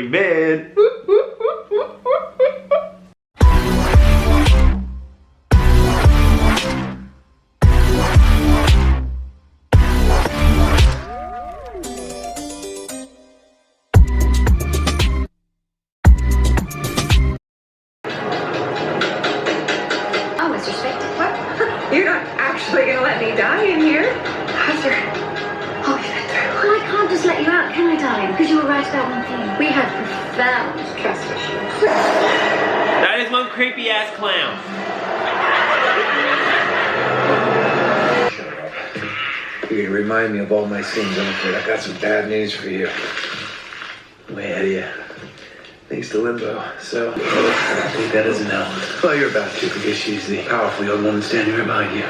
Man. You're not actually gonna let me die in here? After all we've been through. Well, I can't just let you out, can I, darling? Because you were right about one thing. We had profound trust issues. That is one creepy ass clown. You're gonna remind me of all my sins. I'm afraid I got some bad news for you. Way ahead of you. Thanks to Limbo. So, I think that is a no. Well, you're about to, because she's the powerful young woman standing right behind you.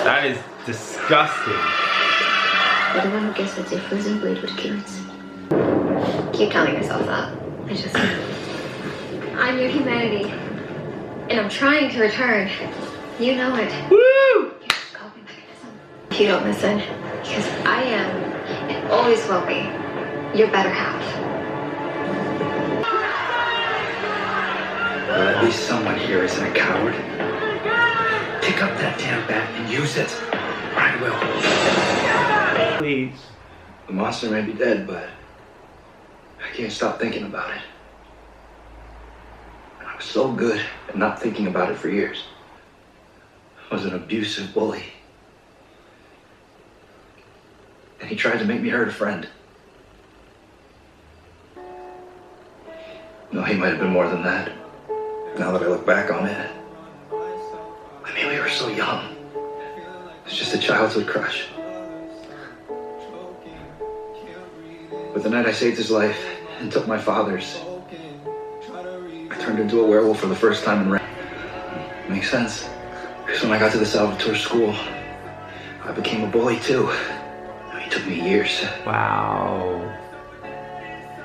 That is disgusting. You're the one who guessed that your frozen blade would kill it. Keep telling yourself that. I'm your humanity, and I'm trying to return. You know it. Woo! You're just coping mechanism. If you don't listen, because I am, and always will be, your better half. Well, at least someone here isn't a coward. Pick up that damn bat and use it. I will. Please. The monster may be dead, but I can't stop thinking about it. And I was so good at not thinking about it for years. I was an abusive bully. And he tried to make me hurt a friend. No, he might have been more than that. Now that I look back on it. I mean, we were so young. It's just a childhood crush. But the night I saved his life and took my father's, I turned into a werewolf for the first time in Makes sense. Because when I got to the Salvatore school, I became a bully too. I mean, it took me years. Wow.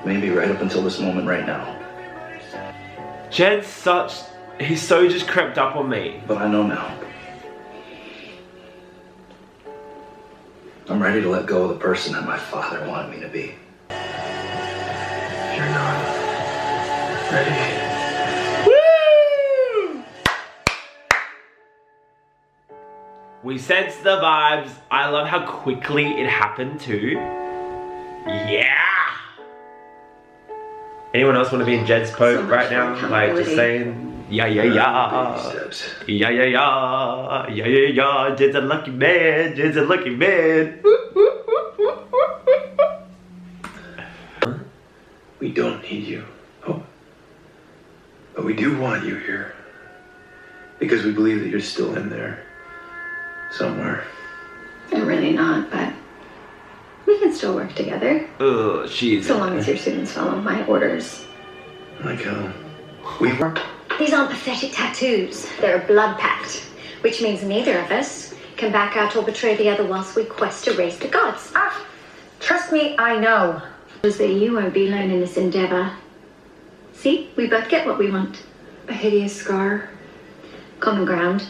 Maybe right up until this moment right now. Jed's he's so just crept up on me. But I know now. I'm ready to let go of the person that my father wanted me to be. You're not ready. Woo! We sense the vibes. I love how quickly it happened too. Yeah! Anyone else want to be in Jed's boat right now? Like just saying, yeah. Yeah. Jed's a lucky man. Jed's a lucky man. We don't need you. Oh. But we do want you here. Because we believe that you're still in there. Somewhere. I'm really not, but we can still work together. Ugh, she's so long as your students follow my orders. Like we work. These aren't pathetic tattoos. They're a blood pact, which means neither of us can back out or betray the other whilst we quest to raise the gods. Trust me, I know. Was that you won't be alone in this endeavor. See, we both get what we want. A hideous scar. Common ground.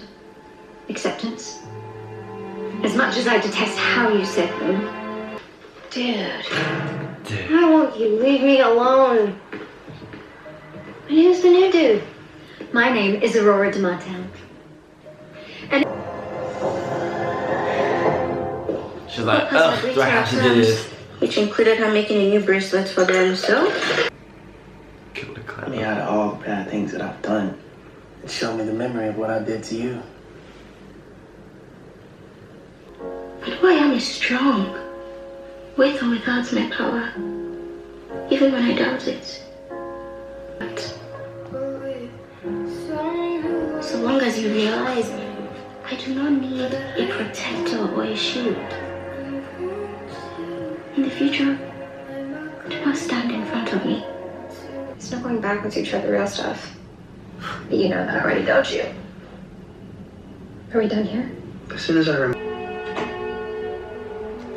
Acceptance. As much as I detest how you said them. Dude. Why won't you leave me alone? And who's the new dude? My name is Aurora de Martel. And she's like, ugh, do I have to do this? Which included her making a new bracelet for themselves. Kill the clown. I mean, out of all the bad things that I've done, it showed me the memory of what I did to you. But who I am is strong. With or without my power. Even when I doubt it. But so long as you realize I do not need a protector or a shield. In the future, do not stand in front of me. There's no going back once you try the real stuff. But you know that already, don't you? Are we done here? As soon as I remember.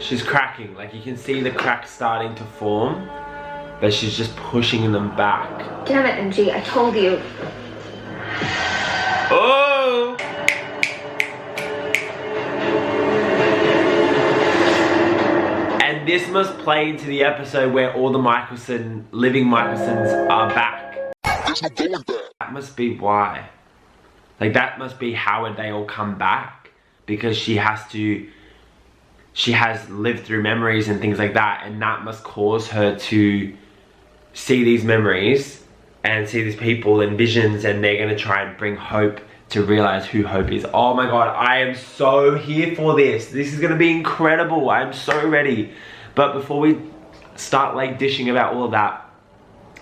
She's cracking, like you can see the cracks starting to form, but she's just pushing them back. Damn it, MG, I told you. Oh! this must play into the episode where all the living Michelsons are back. That must be why. Like, that must be how they all come back, because she has lived through memories and things like that, and that must cause her to see these memories and see these people in visions, and they're gonna try and bring Hope to realize who Hope is. Oh my god, I am so here for this. This is gonna be incredible. I'm so ready. But before we start like dishing about all of that,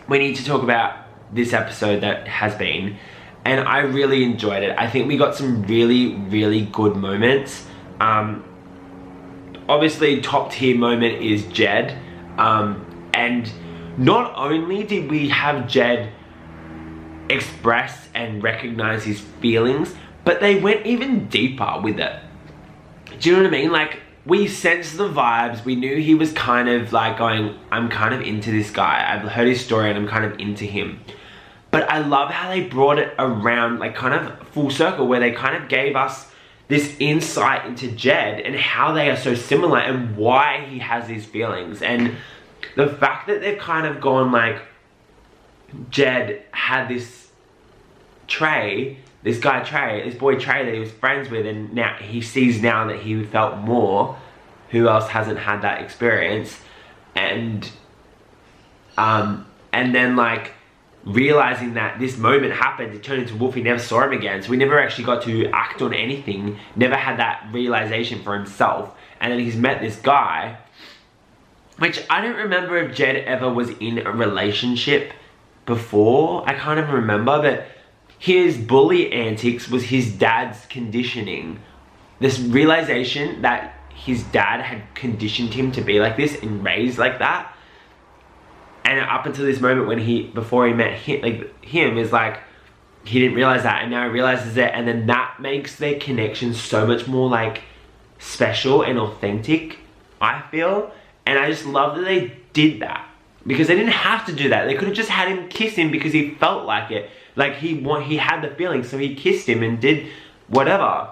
we need to talk about this episode that has been, and I really enjoyed it. I think we got some really, really good moments. Obviously, top tier moment is Jed, and not only did we have Jed express and recognize his feelings, but they went even deeper with it. Do you know what I mean? Like, we sensed the vibes. We knew he was kind of like going, I'm kind of into this guy. I've heard his story and I'm kind of into him. But I love how they brought it around, like kind of full circle, where they kind of gave us this insight into Jed and how they are so similar and why he has these feelings. And the fact that they've kind of gone like, Jed had this boy Trey that he was friends with, and now he sees now that he felt more. Who else hasn't had that experience? And then like realizing that this moment happened, he turned into Wolf, he never saw him again, so we never actually got to act on anything, never had that realization for himself. And then he's met this guy, which I don't remember if Jed ever was in a relationship before. I can't even remember, but his bully antics was his dad's conditioning. This realization that his dad had conditioned him to be like this and raised like that. And up until this moment before he met him is like, he didn't realize that, and now he realizes it, and then that makes their connection so much more like special and authentic, I feel. And I just love that they did that, because they didn't have to do that. They could have just had him kiss him because he felt like it. Like he had the feeling, so he kissed him and did whatever.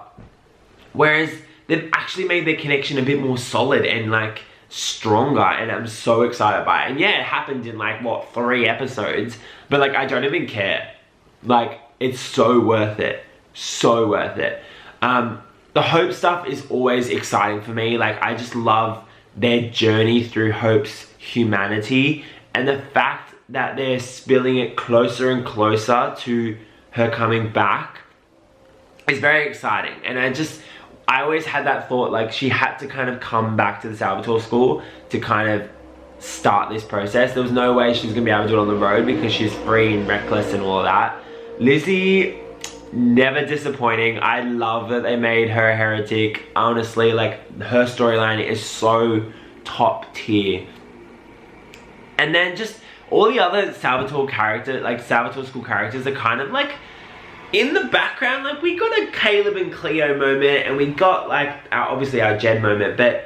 Whereas they've actually made their connection a bit more solid and like stronger, and I'm so excited by it. And yeah, it happened in like, what, 3 episodes, but like I don't even care. Like, it's so worth it. So worth it. The Hope stuff is always exciting for me. Like, I just love their journey through Hope's humanity, and the fact that they're spilling it closer and closer to her coming back is very exciting. And I always had that thought, like, she had to kind of come back to the Salvatore school to kind of start this process. There was no way she was gonna be able to do it on the road, because she's free and reckless and all of that. Lizzie, never disappointing. I love that they made her a heretic. Honestly, like, her storyline is so top tier. And then just all the other Salvatore school characters are kind of like in the background. Like, we got a Caleb and Cleo moment, and we got like obviously our Jed moment, but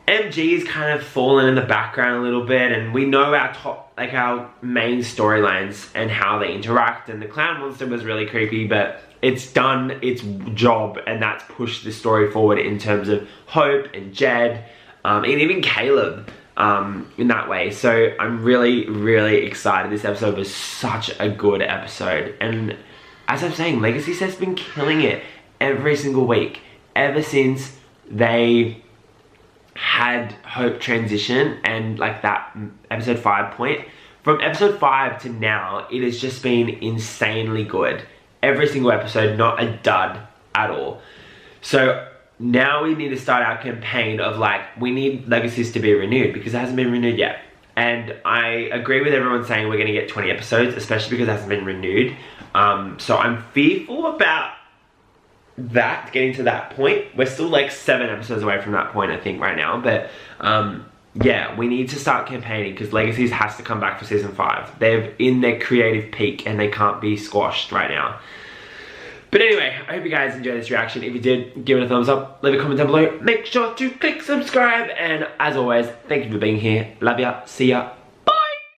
MG is kind of fallen in the background a little bit, and we know our main storylines and how they interact. And the clown monster was really creepy, but it's done its job, and that's pushed the story forward in terms of Hope and Jed, and even Caleb in that way. So I'm really, really excited. This episode was such a good episode, and as I'm saying, Legacies has been killing it every single week ever since they had Hope transition and like that episode 5 point. From episode 5 to now, it has just been insanely good. Every single episode, not a dud at all. So now we need to start our campaign of like, we need Legacies to be renewed, because it hasn't been renewed yet. And I agree with everyone saying we're going to get 20 episodes, especially because it hasn't been renewed. So I'm fearful about that, getting to that point. We're still like 7 episodes away from that point, I think, right now. But yeah, we need to start campaigning, because Legacies has to come back for season 5. They're in their creative peak and they can't be squashed right now. But anyway, I hope you guys enjoyed this reaction. If you did, give it a thumbs up, leave a comment down below. Make sure to click subscribe, and as always, thank you for being here. Love ya, see ya.